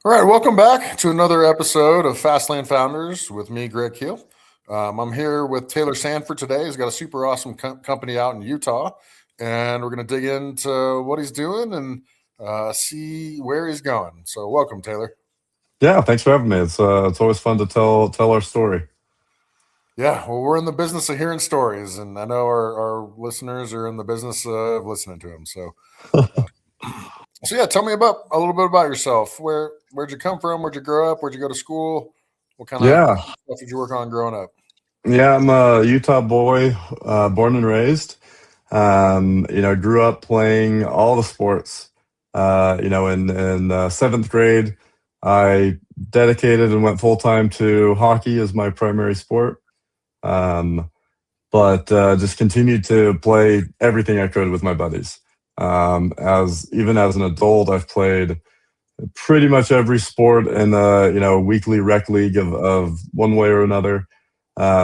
All right, welcome back to another episode of Fastland Founders with me, Greg Keel. I'm here with Taylor Sanford today. He's got a super awesome company out in Utah, and we're going to dig into what he's doing and see where he's going. So, welcome, Taylor. Yeah, thanks for having me. It's always fun to tell our story. Yeah, well, we're in the business of hearing stories, and I know our listeners are in the business of listening to them. Uh, so yeah, tell me about a little bit about yourself. Where'd you come from? Where'd you grow up? Where'd you go to school? What kind of Yeah, stuff did you work on growing up? yeah, I'm a Utah boy, born and raised. Grew up playing all the sports. In seventh grade, I dedicated and went full time to hockey as my primary sport. Um, but just continued to play everything I could with my buddies. As even as an adult, I've played pretty much every sport in the weekly rec league of one way or another.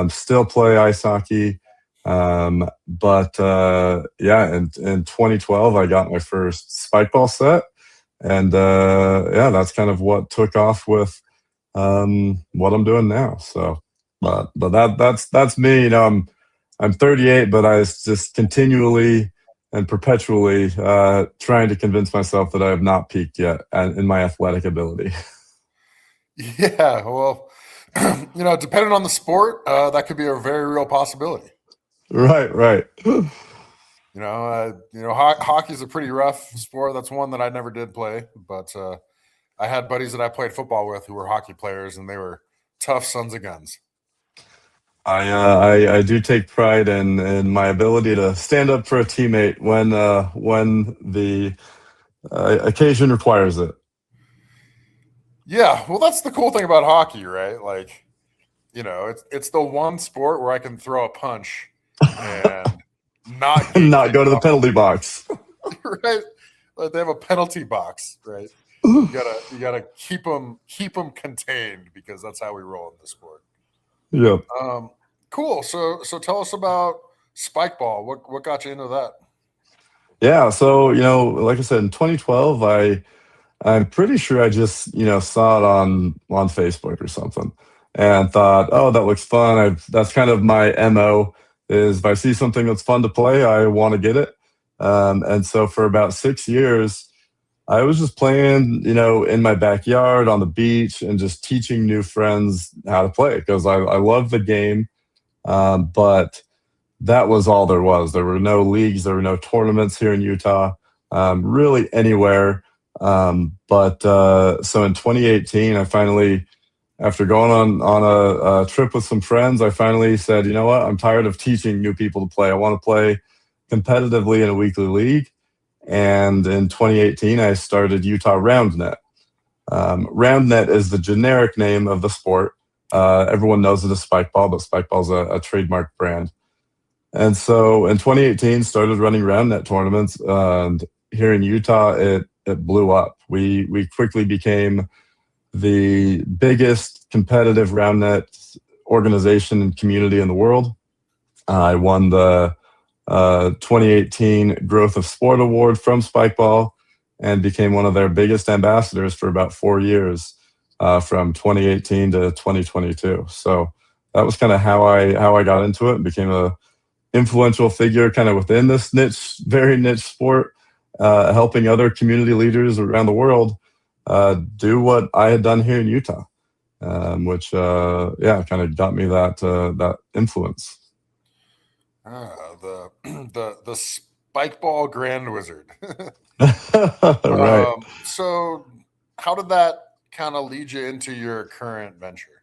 Still play ice hockey, but yeah, in 2012 I got my first spike ball set, and yeah, that's kind of what took off with what I'm doing now. So, but that's me. I'm 38, but I just continually and perpetually trying to convince myself that I have not peaked yet in my athletic ability. Yeah, well, depending on the sport, that could be a very real possibility. Right, right. Hockey's a pretty rough sport. That's one that I never did play, but I had buddies that I played football with who were hockey players, and they were tough sons of guns. I do take pride in my ability to stand up for a teammate when the occasion requires it. Yeah, well, that's the cool thing about hockey, right? Like, it's the one sport where I can throw a punch and not get Not kicked go to the off the penalty field, box. right? Like they have a penalty box, right? You gotta keep them contained because that's how we roll in this sport. Yeah. Um, cool. So tell us about spike ball. What got you into that? Yeah, so like I said, in 2012, I'm pretty sure I just saw it on Facebook or something, and thought, oh, that looks fun. That's kind of my mo. Is if I see something that's fun to play, I want to get it. And so for about 6 years, I was just playing, in my backyard on the beach and just teaching new friends how to play because I love the game. But that was all there was. There were no leagues, there were no tournaments here in Utah, really anywhere. But so in 2018, I finally, after going on a trip with some friends, I finally said, you know what? I'm tired of teaching new people to play. I want to play competitively in a weekly league. And in 2018, I started Utah RoundNet. RoundNet is the generic name of the sport. Everyone knows it as Spikeball, but Spikeball is a trademark brand. And so in 2018, started running RoundNet tournaments, and here in Utah, it blew up. We quickly became the biggest competitive RoundNet organization and community in the world. I won the 2018 Growth of Sport Award from Spikeball and became one of their biggest ambassadors for about 4 years, from 2018 to 2022. So that was kind of how I got into it and became a influential figure kind of within this niche, very niche sport, helping other community leaders around the world do what I had done here in Utah, which yeah, kind of got me that influence. The the spike ball grand wizard. Right. So how did that kind of lead you into your current venture?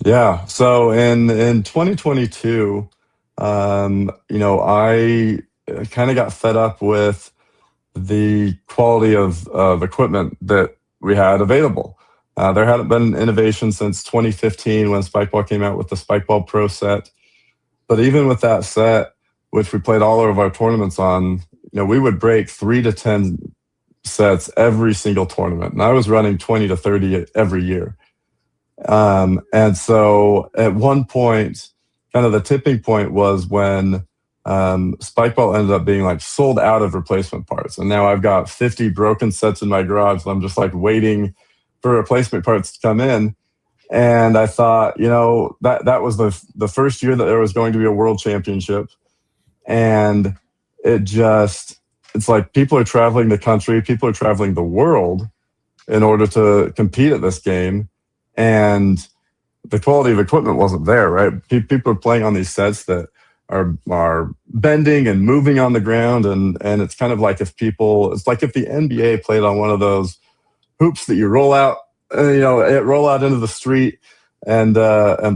Yeah. So in 2022, I kind of got fed up with the quality of equipment that we had available. There hadn't been innovation since 2015 when Spikeball came out with the Spikeball Pro set. But even with that set, which we played all of our tournaments on, we would break 3 to 10 sets every single tournament. And I was running 20 to 30 every year. And so at one point, kind of the tipping point was when Spikeball ended up being like sold out of replacement parts. And now I've got 50 broken sets in my garage. And I'm just like waiting for replacement parts to come in. And I thought, that was the first year that there was going to be a world championship. And it's like people are traveling the country, people are traveling the world in order to compete at this game. And the quality of equipment wasn't there, right? People are playing on these sets that are bending and moving on the ground. And it's kind of like it's like if the NBA played on one of those hoops that you roll out, roll out into the street and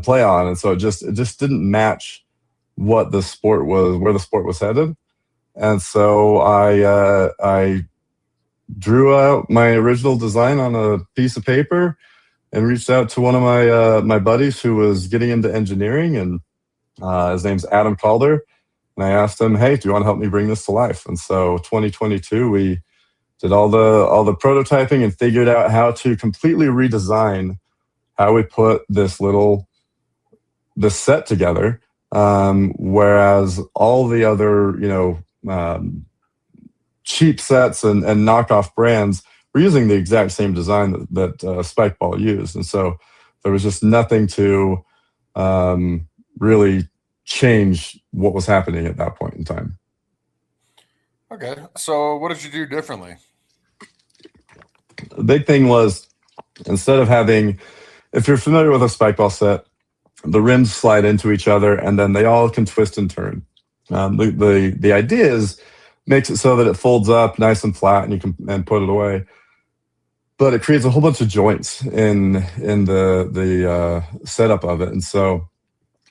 play on. And so it just didn't match what the sport was, where the sport was headed. And so I drew out my original design on a piece of paper and reached out to one of my buddies who was getting into engineering, and his name's Adam Calder. And I asked him, "Hey, do you want to help me bring this to life?" And so 2022, we did all the prototyping and figured out how to completely redesign how we put this set together. Whereas all the other, cheap sets and knockoff brands were using the exact same design that Spikeball used. And so there was just nothing to really change what was happening at that point in time. Okay. So what did you do differently? The big thing was, instead of having, if you're familiar with a Spikeball set, the rims slide into each other and then they all can twist and turn. The idea is makes it so that it folds up nice and flat and you can put it away. But it creates a whole bunch of joints in the setup of it. And so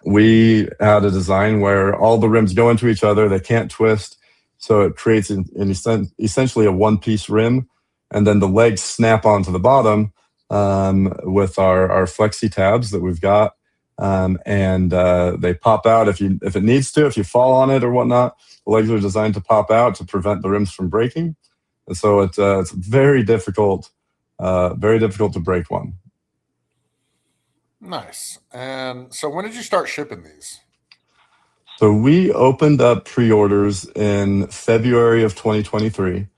we had a design where all the rims go into each other, they can't twist. So it creates essentially a one-piece rim, and then the legs snap onto the bottom with our flexi tabs that we've got. And they pop out if it needs to, if you fall on it or whatnot. The legs are designed to pop out to prevent the rims from breaking. And so it's very difficult to break one. Nice. And so when did you start shipping these? So we opened up pre-orders in February of 2023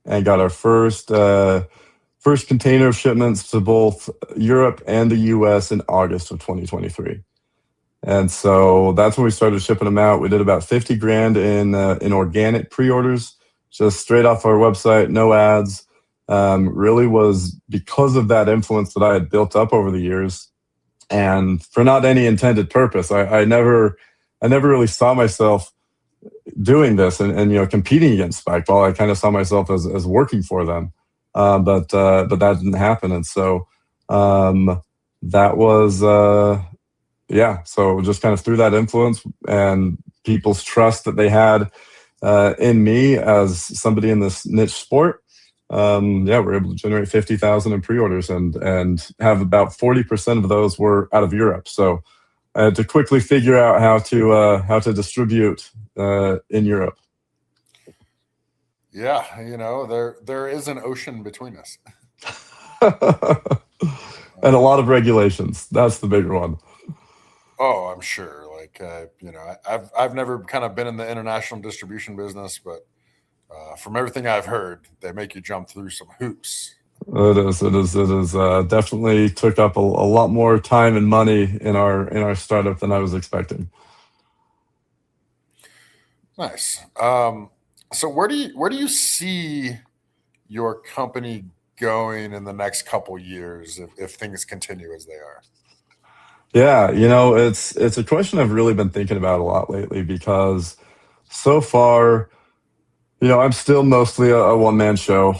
and got our first container of shipments to both Europe and the US in August of 2023. And so that's when we started shipping them out. We did about 50 grand in organic pre-orders, just straight off our website, no ads. Really was because of that influence that I had built up over the years, and for not any intended purpose. I never really saw myself doing this and competing against Spikeball. I kind of saw myself as working for them. But that didn't happen. And so that was, so just kind of through that influence and people's trust that they had in me as somebody in this niche sport, we're able to generate 50,000 in pre-orders and have about 40% of those were out of Europe. So I had to quickly figure out how to distribute in Europe. Yeah, there is an ocean between us. And a lot of regulations. That's the bigger one. Oh, I'm sure. I've never kind of been in the international distribution business, but from everything I've heard, they make you jump through some hoops. It is definitely took up a lot more time and money in our startup than I was expecting. Nice. So where do you see your company going in the next couple years if things continue as they are? Yeah, it's a question I've really been thinking about a lot lately, because so far, I'm still mostly a one-man show.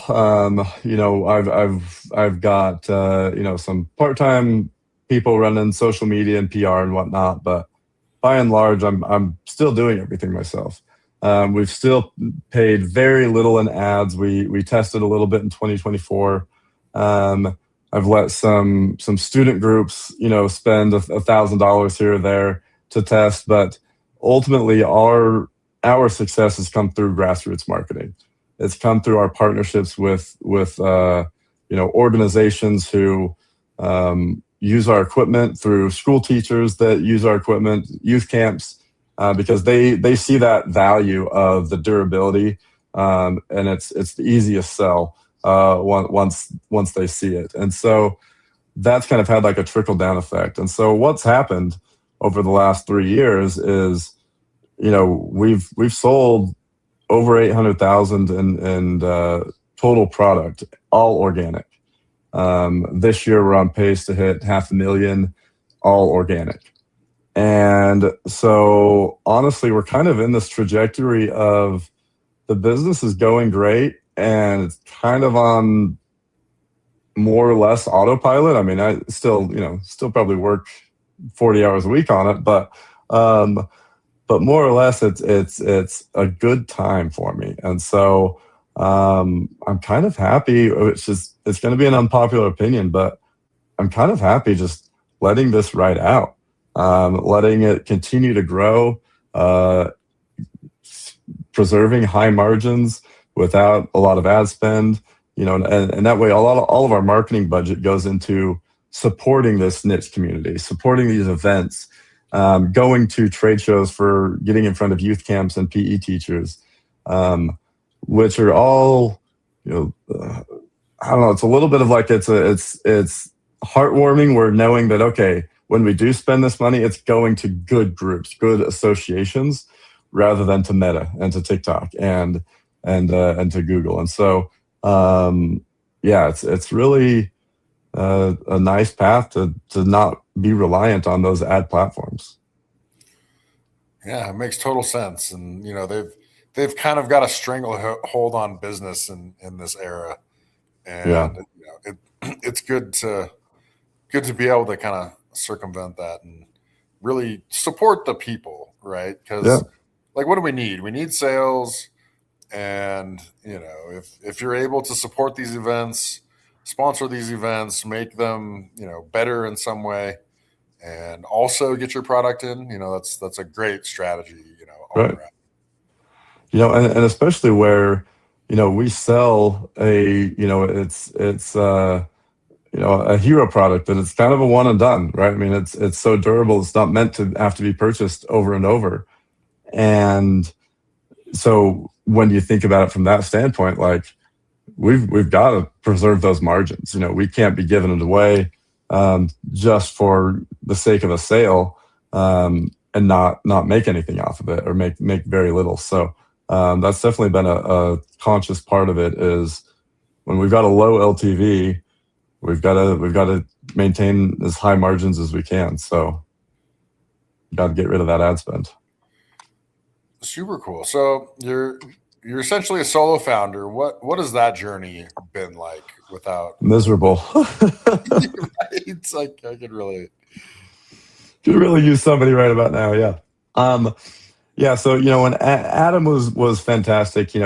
I've got some part-time people running social media and PR and whatnot, but by and large, I'm still doing everything myself. We've still paid very little in ads. We tested a little bit in 2024. I've let some student groups, spend $1,000 here or there to test, but ultimately our success has come through grassroots marketing. It's come through our partnerships with organizations who use our equipment, through school teachers that use our equipment, youth camps, because they see that value of the durability, and it's the easiest sell. once they see it. And so that's kind of had like a trickle down effect. And so what's happened over the last 3 years is, we've sold over 800,000 in total product, all organic. This year we're on pace to hit 500,000, all organic. And so honestly, we're kind of in this trajectory of the business is going great and it's kind of on more or less autopilot. I mean, I still probably work 40 hours a week on it, but more or less it's a good time for me. And so I'm kind of happy. It's going to be an unpopular opinion, but I'm kind of happy just letting this ride out, letting it continue to grow, preserving high margins without a lot of ad spend, and that way all of our marketing budget goes into supporting this niche community, supporting these events, going to trade shows, for getting in front of youth camps and PE teachers, which are all, I don't know. It's a little bit of like it's heartwarming. We're knowing that, okay, when we do spend this money, it's going to good groups, good associations, rather than to Meta and to TikTok and to Google. And so, it's really a nice path to not be reliant on those ad platforms. Yeah, it makes total sense. And they've kind of got a stranglehold on business in this era, Yeah. and it's good to be able to kind of circumvent that and really support the people, right? Because Yeah. like, what do we need? We need sales, and if you're able to support these events, sponsor these events, make them better in some way, and also get your product in, that's a great strategy, all Right. around. And especially where, we sell it's a hero product, and it's kind of a one and done, right? I mean, it's so durable. It's not meant to have to be purchased over and over. And so when you think about it from that standpoint, like we've got to preserve those margins. We can't be giving it away just for the sake of a sale, and not make anything off of it, or make very little. So that's definitely been a conscious part of it, is when we've got a low LTV, we've got to maintain as high margins as we can. So got to get rid of that ad spend. Super cool. So you're essentially a solo founder. What has that journey been like without Miserable. It's like, I could really use somebody right about now. Yeah. So when Adam was fantastic. He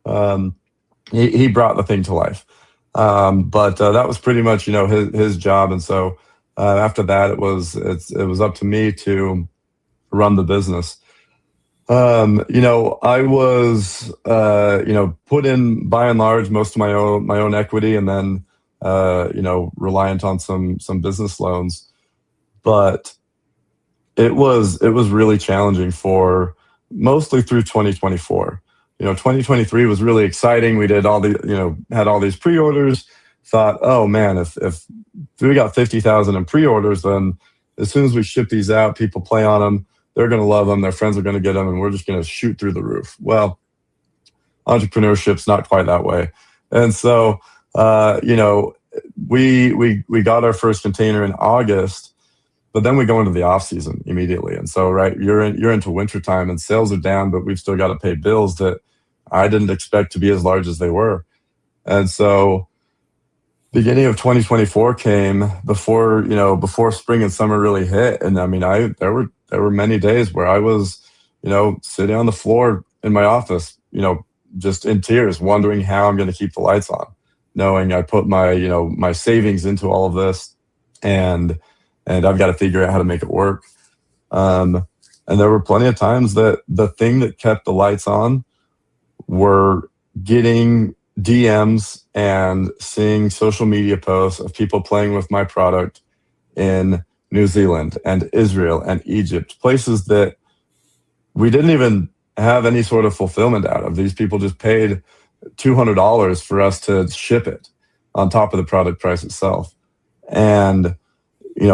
brought the thing to life. But that was pretty much his job. And so after that, it was up to me to run the business. I was put in, by and large, most of my own equity, and then reliant on some business loans. But it was really challenging for mostly through 2024. 2023 was really exciting. We did had all these pre-orders. Thought, oh man, if we got 50,000 in pre-orders, then as soon as we ship these out, people play on them. They're going to love them. Their friends are going to get them, and we're just going to shoot through the roof. Well, entrepreneurship's not quite that way. And so, we got our first container in August, but then we go into the off season immediately. And so, right, you're into wintertime, and sales are down, but we've still got to pay bills that I didn't expect to be as large as they were. And so, beginning of 2024 came before spring and summer really hit. And I mean, there were many days where I was, sitting on the floor in my office, just in tears, wondering how I'm going to keep the lights on, knowing I put my savings into all of this, and I've got to figure out how to make it work. And there were plenty of times that the thing that kept the lights on were getting DMs and seeing social media posts of people playing with my product in New Zealand and Israel and Egypt, places that we didn't even have any sort of fulfillment out of. These people just paid $200 for us to ship it on top of the product price itself. And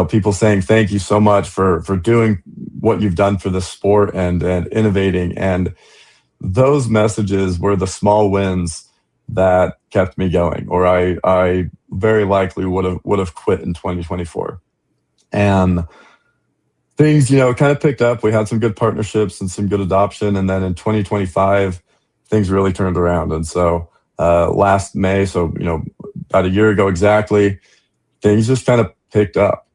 people saying thank you so much for doing what you've done for the sport and innovating. And those messages were the small wins that kept me going, or I very likely would have quit in 2024. And things, kind of picked up. We had some good partnerships and some good adoption. And then in 2025, things really turned around. And so last May, so, about a year ago exactly, things just kind of picked up.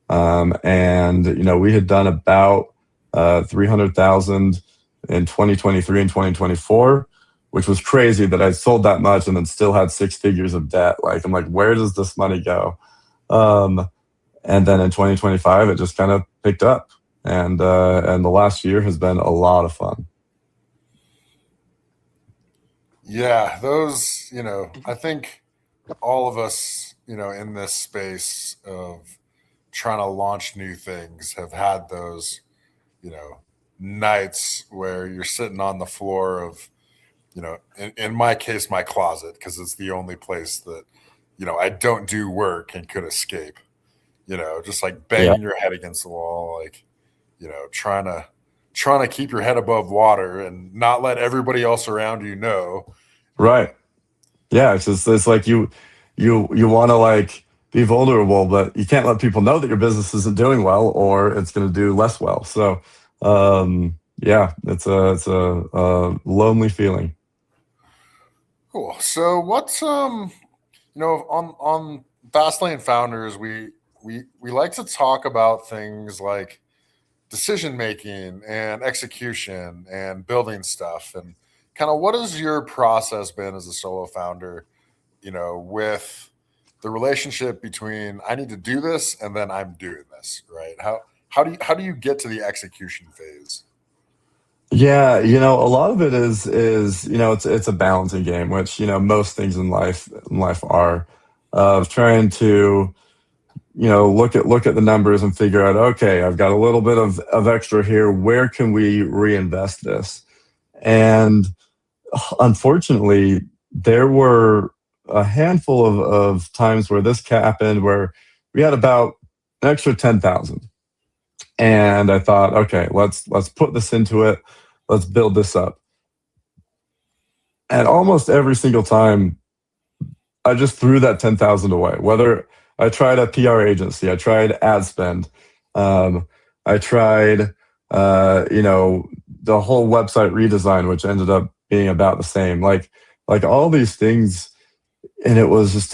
And, we had done about 300,000 in 2023 and 2024, which was crazy that I sold that much and then still had six figures of debt. Like, I'm like, where does this money go? And then in 2025, it just kind of picked up, and the last year has been a lot of fun. Yeah, those, I think all of us, in this space of trying to launch new things have had those, you know, nights where you're sitting on the floor of, in my case, my closet, because it's the only place that, I don't do work and could escape, just like Yeah. banging your head against the wall, like, trying to keep your head above water and not let everybody else around you know, Right. Yeah. It's like you want to like be vulnerable, but you can't let people know that your business isn't doing well, or it's going to do less well. So, yeah, it's a lonely feeling. Cool. So what's on Fastlane Founders, we like to talk about things like decision making and execution and building stuff, and kind of what has your process been as a solo founder, with the relationship between I need to do this and then I'm doing this, right? How do you get to the execution phase? Yeah, a lot of it is it's a balancing game, which most things in life are, of trying to look at the numbers and figure out, okay, I've got a little bit of extra here. Where can we reinvest this? And unfortunately, there were a handful of times where this happened, where we had about an extra 10,000, and I thought, okay, let's put this into it. Let's build this up. And almost every single time, I just threw that 10,000 away. Whether I tried a PR agency, I tried ad spend, I tried, the whole website redesign, which ended up being about the same. Like all these things, and it was just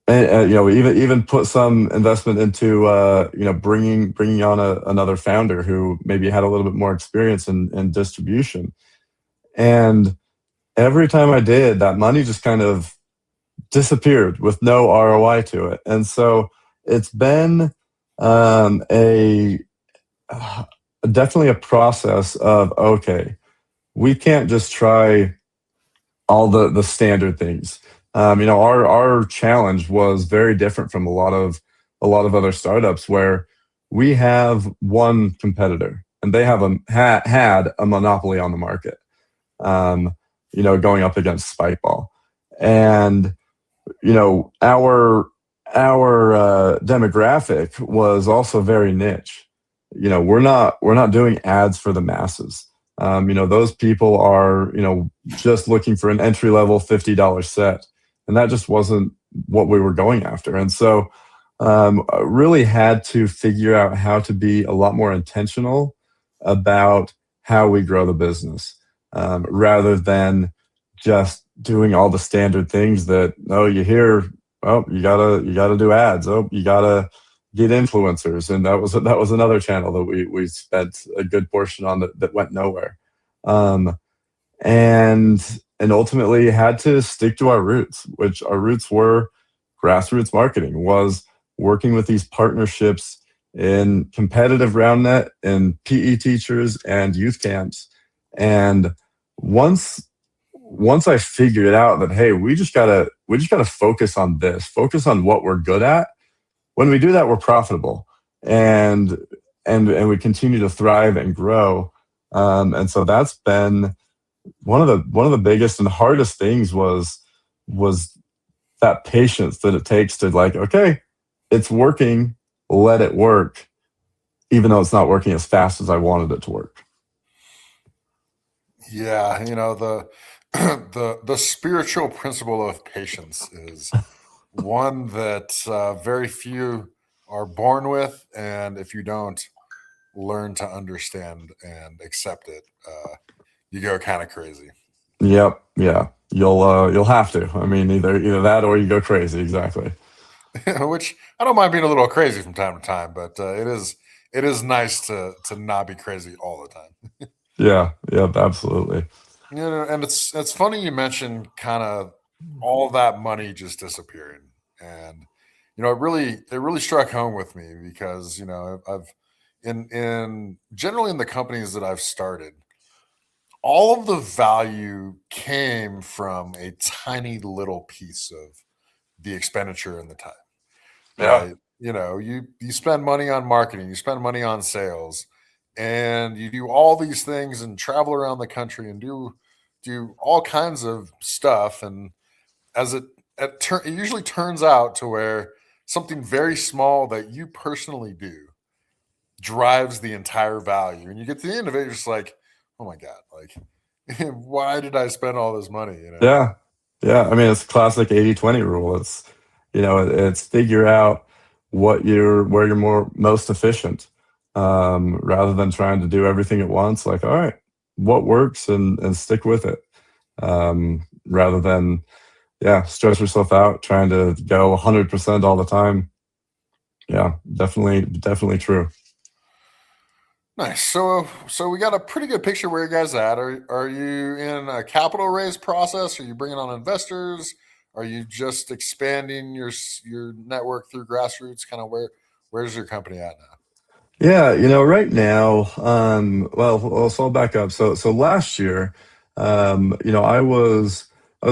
even put some investment into bringing on another founder who maybe had a little bit more experience in distribution. And every time I did, that money just kind of disappeared with no ROI to it. And so it's been a definitely a process of, okay, we can't just try all the standard things. Our challenge was very different from a lot of other startups, where we have one competitor and they have had a monopoly on the market. Going up against Spikeball, and our demographic was also very niche. We're not doing ads for the masses. Those people are just looking for an entry level $50 set, and that just wasn't what we were going after. And so I really had to figure out how to be a lot more intentional about how we grow the business, rather than just doing all the standard things that, oh, you hear, oh, you gotta do ads, oh, you gotta get influencers, and that was another channel that we spent a good portion on that went nowhere. um, and ultimately had to stick to our roots, which our roots were grassroots marketing, was working with these partnerships in competitive round net and PE teachers and youth camps. And once I figured out that, hey, we just gotta focus on this, focus on what we're good at. When we do that, we're profitable, and and we continue to thrive and grow. And so that's been one of the biggest and hardest things was that patience that it takes to like, okay, it's working, let it work, even though it's not working as fast as I wanted it to work. Yeah, the the spiritual principle of patience is one that very few are born with, and if you don't learn to understand and accept it, you go kind of crazy. Yep, yeah. You'll have to. I mean, either that or you go crazy. Exactly. Which I don't mind being a little crazy from time to time, but it is nice to not be crazy all the time. Yeah, yep, absolutely. And it's funny you mentioned kind of all that money just disappearing, and it really struck home with me because I've in generally in the companies that I've started, all of the value came from a tiny little piece of the expenditure and the time, Yeah. right? You spend money on marketing, you spend money on sales, and you do all these things and travel around the country and do all kinds of stuff. And as it usually turns out to where something very small that you personally do drives the entire value. And you get to the end of it, you're just like, oh my God, like, why did I spend all this money? Yeah. Yeah. I mean, it's classic 80/20 rule. It's figure out where you're most efficient, rather than trying to do everything at once. Like, all right, what works and stick with it. Rather than, yeah, stress yourself out trying to go 100% all the time. Yeah, definitely true. Nice. So we got a pretty good picture where you guys at. Are you in a capital raise process? Are you bringing on investors? Are you just expanding your network through grassroots? Kind of where's your company at now? Yeah, right now, so I'll back up. So last year, I was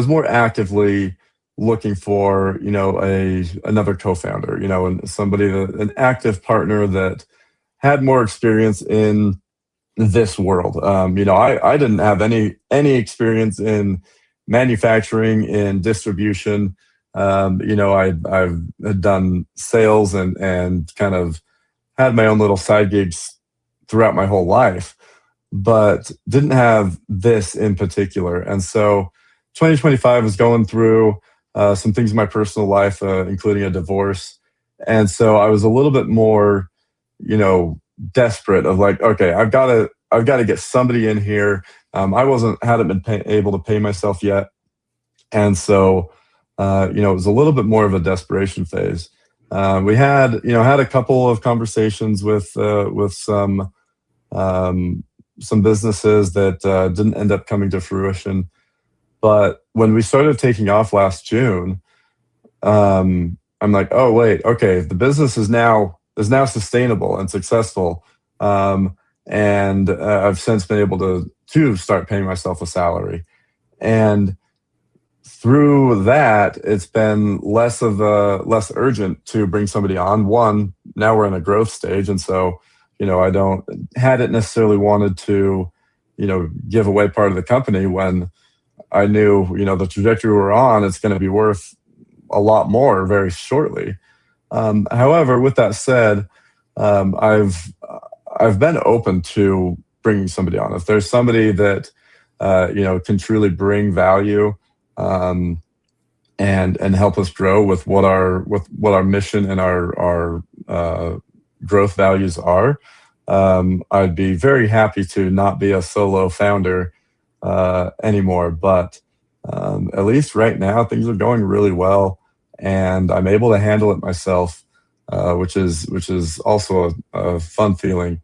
more actively looking for, a another co-founder, and an active partner that had more experience in this world. I didn't have any experience in manufacturing, in distribution. I've had done sales and kind of had my own little side gigs throughout my whole life, but didn't have this in particular. And so 2025 was going through some things in my personal life, including a divorce. And so I was a little bit more, you know, desperate of like, okay, I've got to get somebody in here. Hadn't been able to pay myself yet. And so, it was a little bit more of a desperation phase. We had a couple of conversations with um, some businesses that didn't end up coming to fruition. But when we started taking off last June, I'm like, oh wait, okay, the business is now sustainable and successful, and I've since been able to start paying myself a salary. And through that, it's been less urgent to bring somebody on. One, now we're in a growth stage, and so I don't hadn't necessarily wanted to give away part of the company when I knew the trajectory we're on. It's going to be worth a lot more very shortly. However, with that said, I've been open to bringing somebody on if there's somebody that can truly bring value, um, and help us grow with what our mission and our growth values are. I'd be very happy to not be a solo founder anymore. But at least right now, things are going really well, and I'm able to handle it myself, which is also a fun feeling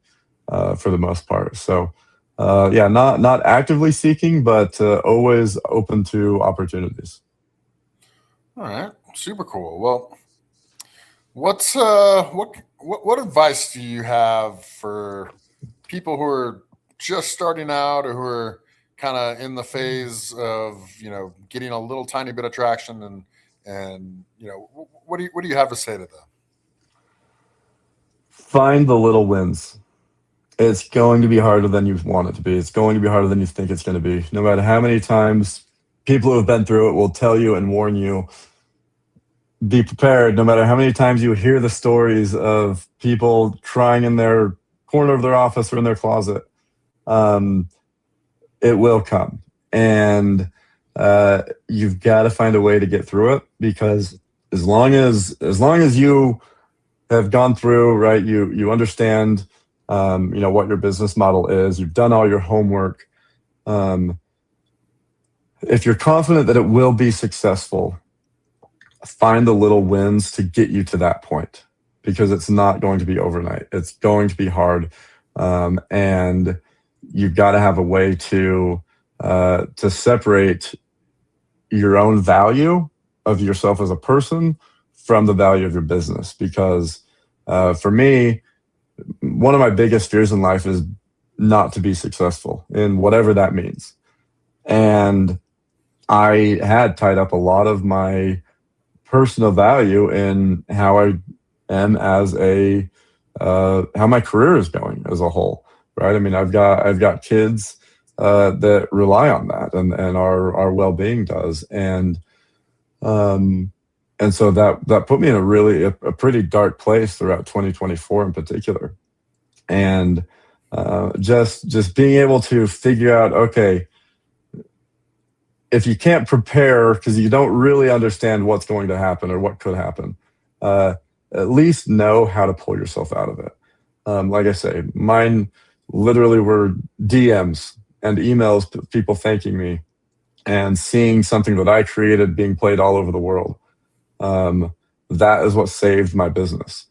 for the most part. So. Yeah, not actively seeking, but always open to opportunities. All right, super cool. Well, what advice do you have for people who are just starting out or who are kind of in the phase of getting a little tiny bit of traction, and what do you have to say to them? Find the little wins. it's going to be harder than you want it to be. It's going to be harder than you think it's going to be. No matter how many times people who have been through it will tell you and warn you, be prepared. No matter how many times you hear the stories of people crying in their corner of their office or in their closet, um, it will come. And you've got to find a way to get through it, because as long as you have gone through, right, you understand, what your business model is, you've done all your homework. um, if you're confident that it will be successful, find the little wins to get you to that point, because it's not going to be overnight. It's going to be hard. And you've got to have a way to separate your own value of yourself as a person from the value of your business. Because for me, one of my biggest fears in life is not to be successful in whatever that means. And I had tied up a lot of my personal value in how I am as a how my career is going as a whole, right? I mean, I've got kids that rely on that, and our well being does, um, and so that put me in a pretty dark place throughout 2024 in particular. And just being able to figure out, okay, if you can't prepare because you don't really understand what's going to happen or what could happen, uh, at least know how to pull yourself out of it. Like I say, mine literally were DMs and emails, people thanking me, and seeing something that I created being played all over the world. Um, that is what saved my business.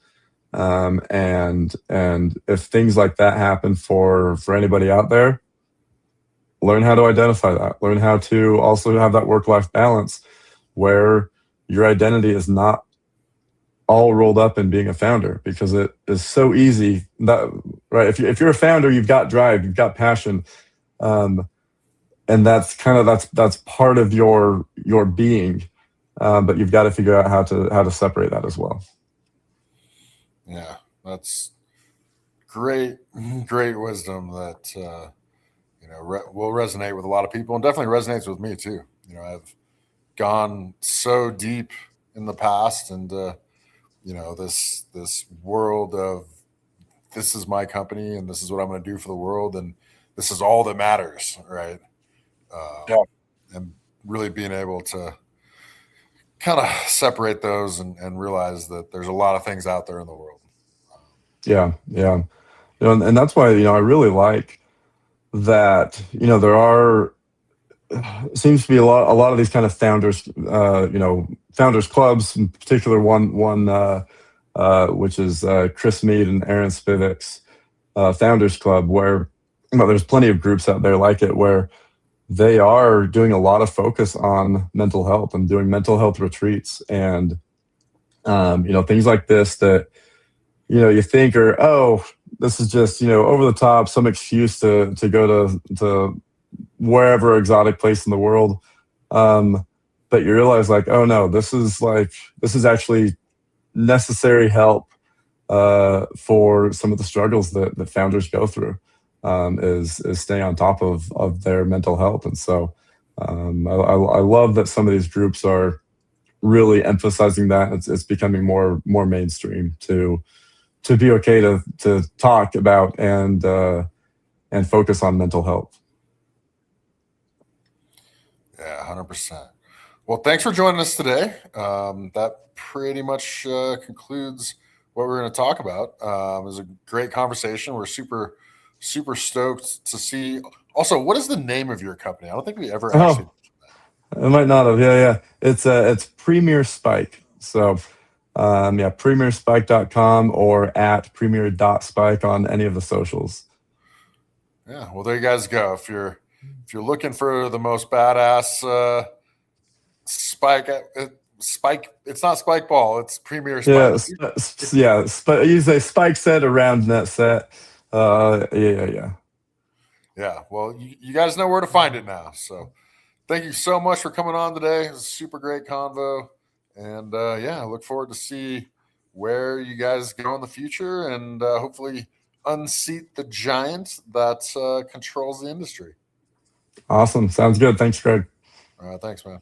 And if things like that happen for anybody out there, learn how to identify that. Learn how to also have that work-life balance where your identity is not all rolled up in being a founder, because it is so easy that, right, if you're a founder, you've got drive, you've got passion, um, and that's part of your being, but you've got to figure out how to separate that as well. Yeah, that's great, great wisdom that will resonate with a lot of people, and definitely resonates with me too. I've gone so deep in the past, and this world of, this is my company and this is what I'm going to do for the world, and this is all that matters, right? Yeah. And really being able to kind of separate those, and realize that there's a lot of things out there in the world. Yeah, yeah. And that's why I really like that. There are seems to be a lot of these kind of founders, founders clubs, in particular one which is Chris Mead and Aaron Spivik's Founders Club, where there's plenty of groups out there like it, where they are doing a lot of focus on mental health and doing mental health retreats, and things like this that you think are, oh, this is just over the top, some excuse to go to wherever exotic place in the world. Um, but you realize, like, oh no, this is actually necessary help for some of the struggles that founders go through, is staying on top of their mental health. And so I love that some of these groups are really emphasizing that. It's becoming more mainstream to be okay to talk about and focus on mental health. Yeah, 100%. Well, thanks for joining us today. That pretty much concludes what we're going to talk about. It was a great conversation. We're super, super stoked to see. Also, what is the name of your company? I don't think we ever actually. Oh, I might not have. Yeah, yeah. It's Premier Spike. So yeah, premierspike.com or at premier.spike on any of the socials. Yeah, well, there you guys go. If you're looking for the most badass spike, spike, it's not spike ball. It's Premier Yeah, Spike. yeah. You say Spike set around net set. Yeah, yeah, yeah. Yeah, well, you guys know where to find it now. So thank you so much for coming on today. It was a super great convo. And yeah, I look forward to see where you guys go in the future, and hopefully unseat the giant that controls the industry. Awesome. Sounds good. Thanks, Greg. Thanks, man.